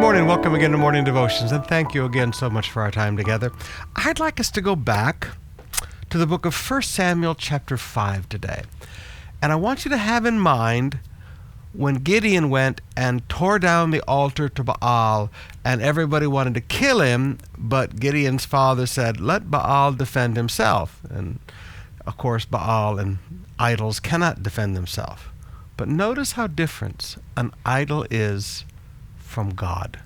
morning. Welcome again to Morning Devotions, and thank you again so much for our time together. I'd like us to go back to the book of 1 Samuel chapter 5 today. And I want you to have in mind when Gideon went and tore down the altar to Baal, and everybody wanted to kill him, but Gideon's father said, let Baal defend himself. And of course, Baal and idols cannot defend themselves. But notice how different an idol is from God.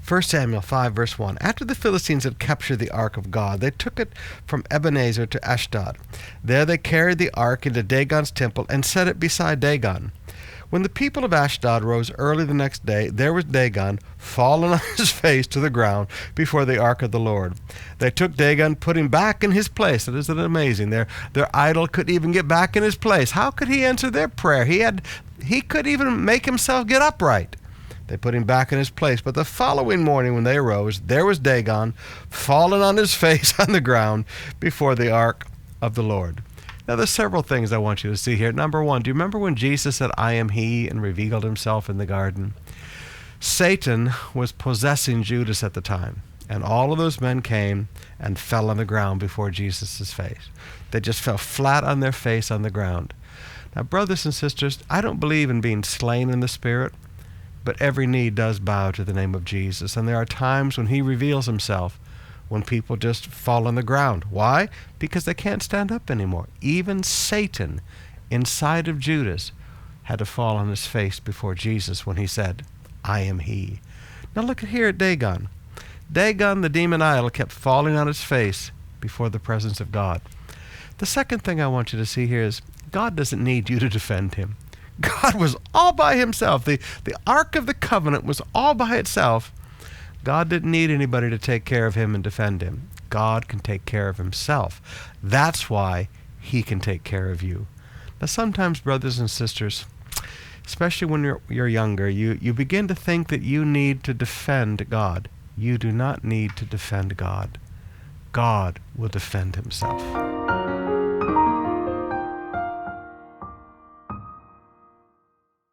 1 Samuel 5 verse 1. After the Philistines had captured the ark of God, they took it from Ebenezer to Ashdod. There they carried the ark into Dagon's temple and set it beside Dagon. When the people of Ashdod rose early the next day, there was Dagon fallen on his face to the ground before the ark of the Lord. They took Dagon, put him back in his place. Isn't it amazing? Their idol couldn't even get back in his place. How could he answer their prayer? He couldn't even make himself get upright. They put him back in his place. But the following morning when they arose, there was Dagon fallen on his face on the ground before the ark of the Lord. Now, there's several things I want you to see here. Number one, do you remember when Jesus said, I am he, and revealed himself in the garden? Satan was possessing Judas at the time, and all of those men came and fell on the ground before Jesus' face. They just fell flat on their face on the ground. Now, brothers and sisters, I don't believe in being slain in the Spirit, but every knee does bow to the name of Jesus, and there are times when he reveals himself when people just fall on the ground. Why? Because they can't stand up anymore. Even Satan inside of Judas had to fall on his face before Jesus when he said, I am he. Now look here at Dagon. Dagon, the demon idol, kept falling on his face before the presence of God. The second thing I want you to see here is God doesn't need you to defend him. God was all by himself. The Ark of the Covenant was all by itself. God didn't need anybody to take care of him and defend him. God can take care of himself. That's why he can take care of you. Now sometimes, brothers and sisters, especially when you're younger, you begin to think that you need to defend God. You do not need to defend God. God will defend himself.